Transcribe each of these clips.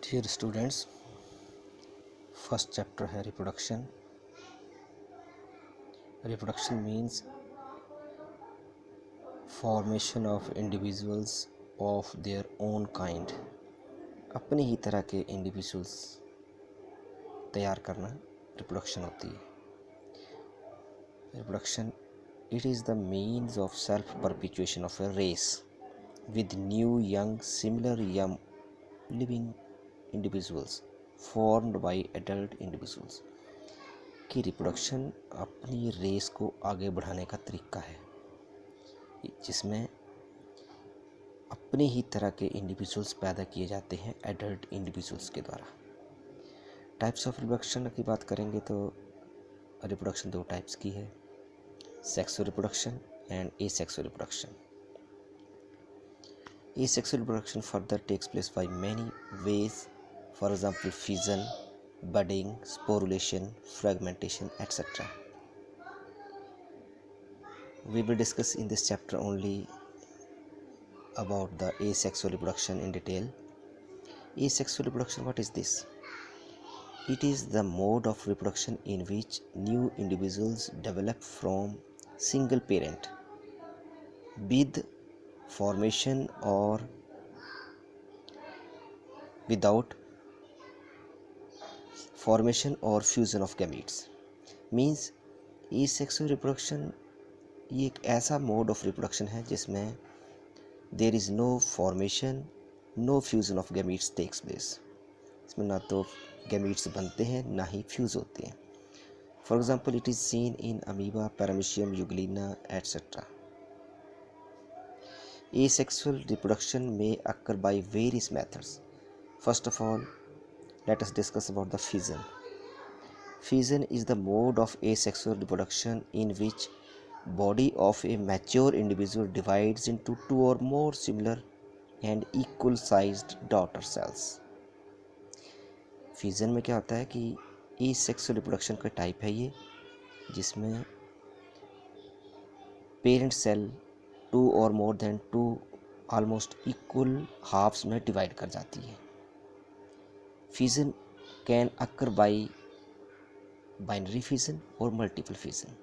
Dear students, first chapter है reproduction. Reproduction means formation of individuals of their own kind. अपनी ही तरह के individuals तैयार करना reproduction होती है. Reproduction, it is the means of self-perpetuation of a race with new young similar young living individuals formed by adult individuals. कि reproduction अपनी race को आगे बढ़ाने का तरीका है जिसमें अपनी ही तरह के इंडिविजुअल्स पैदा किए जाते हैं एडल्ट इंडिविजुअल्स के द्वारा. टाइप्स ऑफ रिप्रोडक्शन की बात करेंगे तो रिप्रोडक्शन दो टाइप्स की है, sexual reproduction and asexual reproduction. Asexual reproduction further takes place by many ways, for example fission, budding, sporulation, fragmentation, etc. We will discuss in this chapter only about the asexual reproduction in detail. Asexual reproduction, what is this? It is the mode of reproduction in which new individuals develop from single parent with formation or without formation or fusion of gametes. Means asexual reproduction ये एक ऐसा mode of reproduction है जिसमें there is no formation, no fusion of gametes takes place. इसमें ना तो gametes बनते हैं ना ही फ्यूज होते हैं. For example it is seen in amoeba, paramecium, Euglena etcetera. Asexual reproduction may occur by various methods. First of all, let us discuss about the fission. Fission is the mode of asexual reproduction in which body of a mature individual divides into two or more similar and equal sized daughter cells. Fission में क्या होता है कि asexual reproduction का type है ये जिसमें parent cell two or more than two almost equal halves में डिवाइड कर जाती है. Fusion can occur by binary fusion or multiple fusion.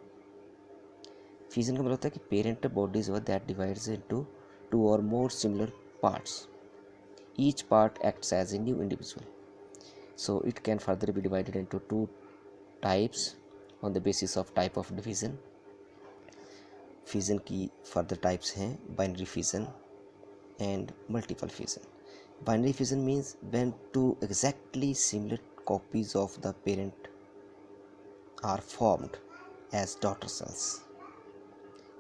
Fusion का मतलब होता है कि parent bodies were that divides into two or more similar parts. Each part acts as a new individual. So it can further be divided into two types on the basis of type of division. Fusion की further types हैं binary fusion and multiple fusion. Binary fusion means when two exactly similar copies of the parent are formed as daughter cells.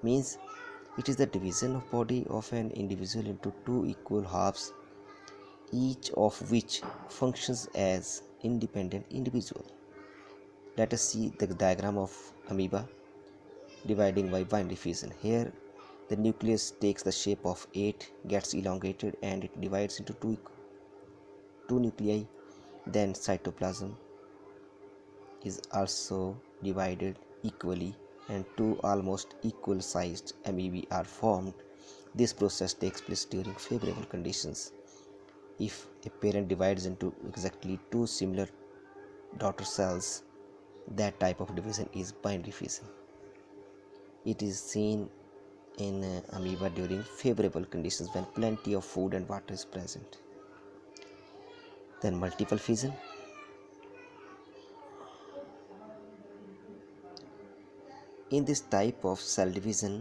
Means it is the division of body of an individual into two equal halves each of which functions as independent individual. Let us see the diagram of amoeba dividing by binary fission. Here the nucleus takes the shape of 8, gets elongated and it divides into two nuclei. Then cytoplasm is also divided equally and two almost equal sized amoebae are formed. This process takes place during favorable conditions. If a parent divides into exactly two similar daughter cells, that type of division is binary fission. It is seen in amoeba during favorable conditions when plenty of food and water is present. Then multiple fission. In this type of cell division,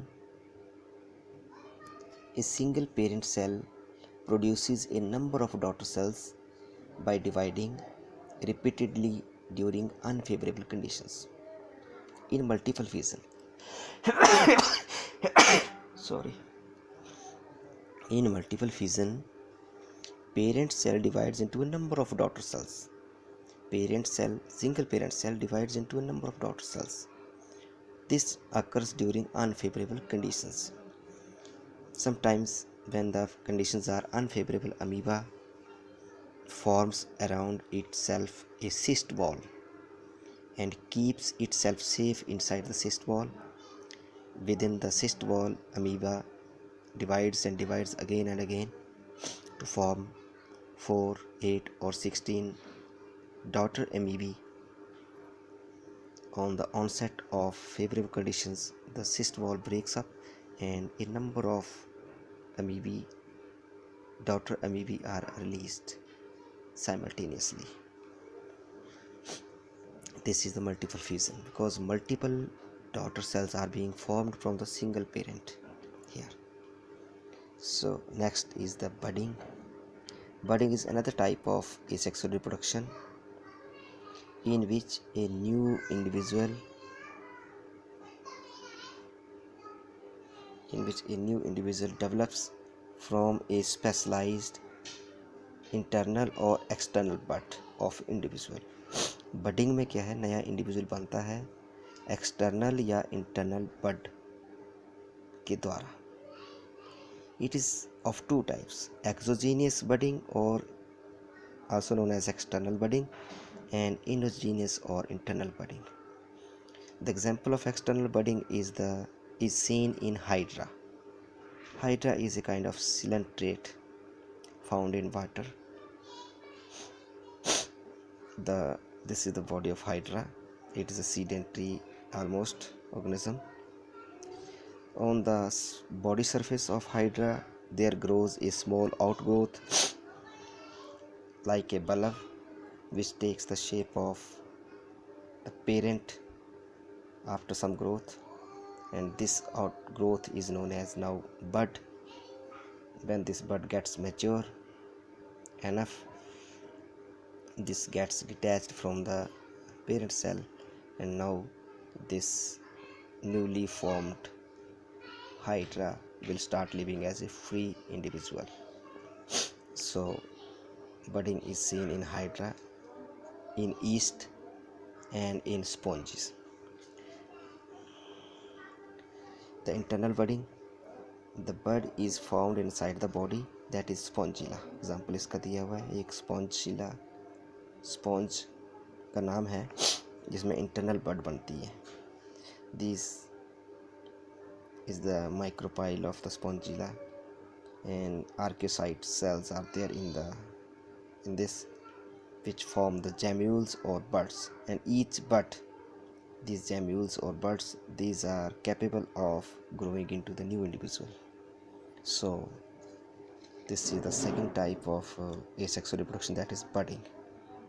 a single parent cell produces a number of daughter cells by dividing repeatedly during unfavorable conditions. In multiple fission, in multiple fission, parent cell divides into a number of daughter cells. Single parent cell divides into a number of daughter cells. This occurs during unfavorable conditions. Sometimes when the conditions are unfavorable, amoeba forms around itself a cyst wall and keeps itself safe inside the cyst wall. Within the cyst wall, amoeba divides and divides again and again to form 4, 8 or 16 daughter amoebae. On the onset of favorable conditions, the cyst wall breaks up and a number of amoebae, daughter amoebae are released simultaneously. This is the multiple fusion because multiple daughter cells are being formed from the single parent here. So next is the budding. Budding is another type of asexual reproduction in which a new individual develops from a specialized internal or external bud of individual. Budding में क्या है, नया individual बनता है external या internal बड के द्वारा. It is of two types, exogenous budding or also known as external budding and endogenous or internal budding. The example of external budding is seen in hydra. Hydra is a kind of coelenterates found in water. This is the body of hydra. It is a sedentary almost organism. On the body surface of hydra there grows a small outgrowth like a bulb which takes the shape of the parent after some growth, and this outgrowth is known as now bud. When this bud gets mature enough, this gets detached from the parent cell, and now this newly formed hydra will start living as a free individual. So budding is seen in hydra, in yeast and in sponges. The internal budding, the bud is found inside the body, that is spongilla. Example इसका दिया हुआ है, एक Spongilla sponge का नाम है जिसमें internal बड बनती है. This is the micropyle of the spongilla and archaeocyte cells are there in this, which form the gemmules or buds, and each bud, these gemmules or buds, these are capable of growing into the new individual. So this is the second type of asexual reproduction, that is budding.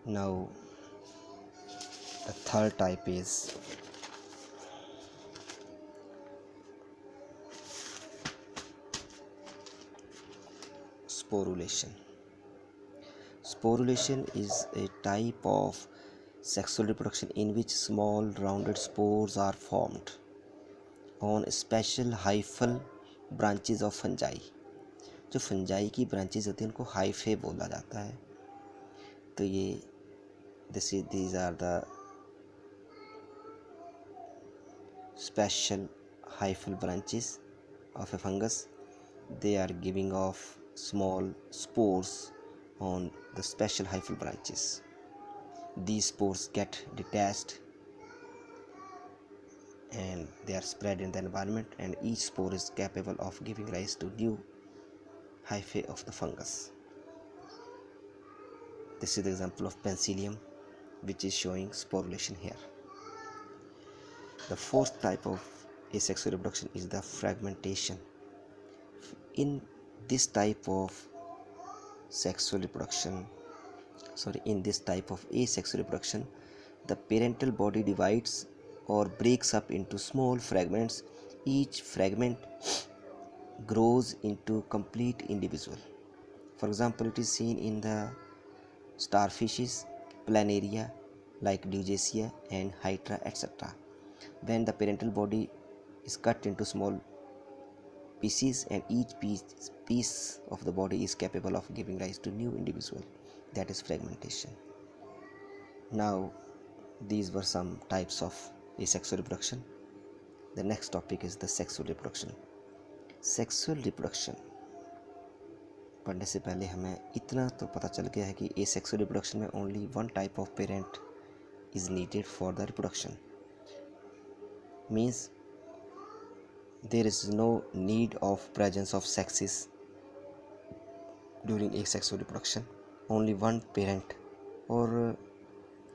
Now the third type is sporulation. Sporulation is a type of sexual reproduction in which small rounded spores are formed on special hyphal branches of fungi. जो fungi की branches होती हैं उनको hyphae बोला जाता है. तो ये these are the special hyphal branches of a fungus. They are giving off small spores on the special hyphal branches. These spores get detached and they are spread in the environment, and each spore is capable of giving rise to new hyphae of the fungus. This is the example of penicillium, which is showing sporulation here. The fourth type of asexual reproduction is the fragmentation. In this type of asexual reproduction, the parental body divides or breaks up into small fragments. Each fragment grows into complete individual. For example, it is seen in the starfishes, planaria like Deugacia and Hydra, etc. When the parental body is cut into small pieces, and each piece of the body is capable of giving rise to new individual, that is fragmentation. Now these were some types of asexual reproduction. The next topic is the sexual reproduction. Sexual reproduction पढ़ने से पहले हमें इतना तो पता चल गया है कि एसेक्सुअल रिप्रोडक्शन में only one type of parent is needed for the reproduction. Means there is no need of presence of sexes during asexual reproduction. only one parent, or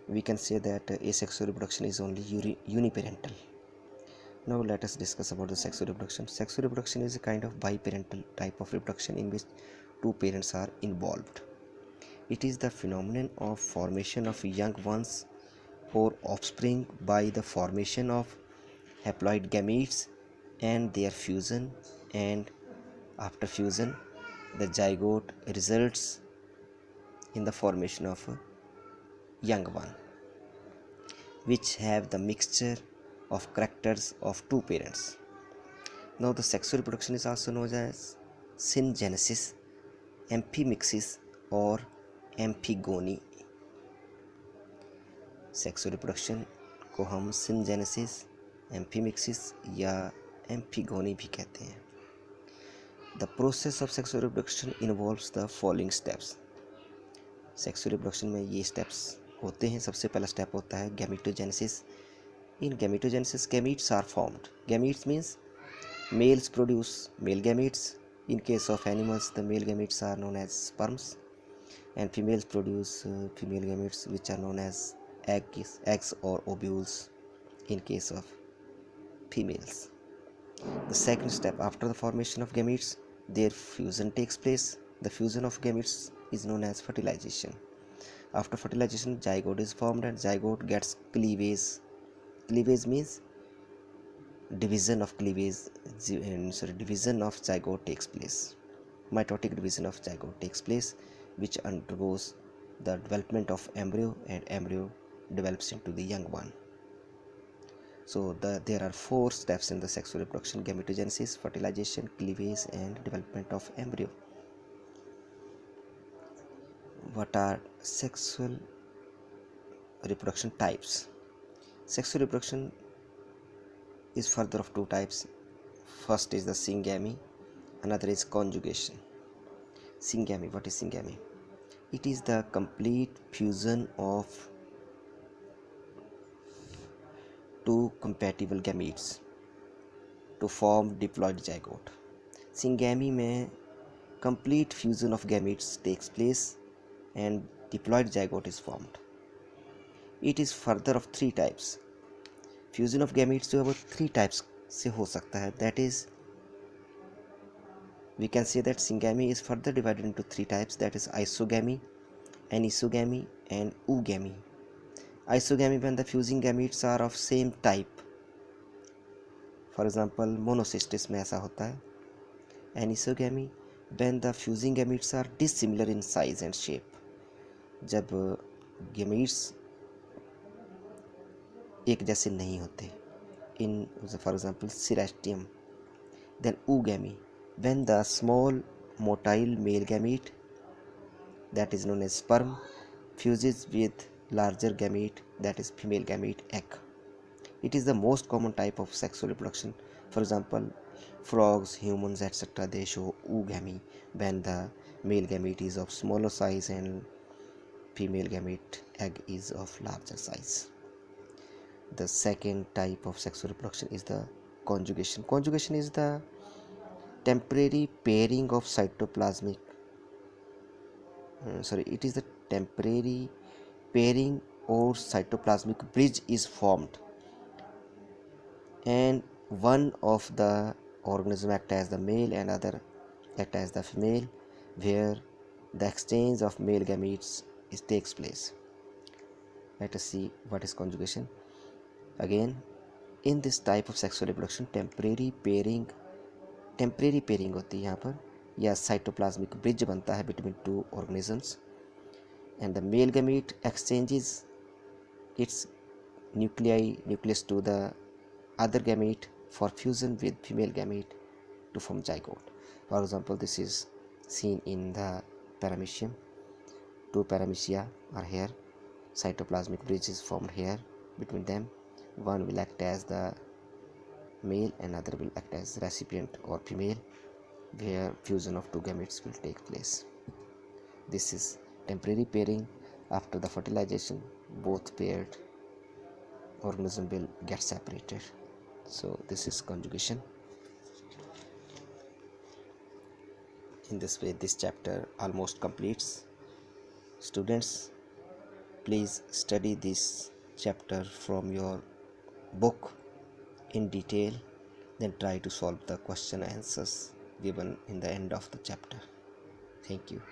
we can say that asexual reproduction is only uniparental. Now let us discuss about the sexual reproduction. Sexual reproduction is a kind of biparental type of reproduction in which two parents are involved. It is the phenomenon of formation of young ones or offspring by the formation of haploid gametes and their fusion, and after fusion the zygote results in the formation of a young one, which have the mixture of characters of two parents. Now the sexual reproduction is also known as syngenesis, amphimixis or amphigony. Sexual reproduction को हम syngenesis, amphimixis या amphigony भी कहते हैं. The process of sexual reproduction involves the following steps. Sexual reproduction में ये steps होते हैं. सबसे पहला स्टेप होता है gametogenesis. In gametogenesis gametes are formed. Gametes means males produce male gametes. In case of animals, the male gametes are known as sperms, and females produce female gametes, which are known as eggs or ovules in case of females. The second step, after the formation of gametes, their fusion takes place. The fusion of gametes is known as fertilization. After fertilization, zygote is formed, and zygote gets cleavage. Cleavage means division of zygote takes place. Mitotic division of zygote takes place, which undergoes the development of embryo, and embryo develops into the young one. So there are 4 steps in the sexual reproduction: gametogenesis, fertilization, cleavage, and development of embryo. What are sexual reproduction types? Sexual reproduction is further of 2 types. First is the syngamy, another is conjugation. Syngamy, what is syngamy? It is the complete fusion of 2 compatible gametes to form diploid zygote. Syngamy में complete fusion of gametes takes place and diploid zygote is formed. It is further of 3 types. Fusion of gametes जो है वो 3 types से हो सकता है. That is we can say that syngamy is further divided into 3 types. That is isogamy, anisogamy and oogamy. Isogamy when the fusing gametes are of same type. For example Monocystis में ऐसा होता है. Anisogamy when the fusing gametes are dissimilar in size and shape. जब gametes एक जैसे नहीं होते in for example Cerastium. Then oogamy when the small motile male gamete that is known as sperm fuses with larger gamete that is female gamete egg. It is the most common type of sexual reproduction. For example frogs, humans, etc. they show oogamy when the male gamete is of smaller size and female gamete egg is of larger size. The second type of sexual reproduction is the conjugation. Conjugation is the temporary pairing of cytoplasmic it is the temporary pairing or cytoplasmic bridge is formed, and one of the organism act as the male and other act as the female, where the exchange of male gametes takes place. Let us see what is conjugation. Again, in this type of sexual reproduction, temporary pairing होती है यहाँ पर, या cytoplasmic bridge बनता है between 2 organisms, and the male gamete exchanges its nucleus to the other gamete for fusion with female gamete to form zygote. For example, this is seen in the paramecium. 2 paramecium are here. Cytoplasmic bridge is formed here between them. One will act as the male and other will act as recipient or female, where fusion of 2 gametes will take place. This is temporary pairing. After the fertilization, both paired organism will get separated. So this is conjugation. In this way, this chapter almost completes. Students, please study this chapter from your book in detail, then try to solve the question answers given in the end of the chapter. Thank you.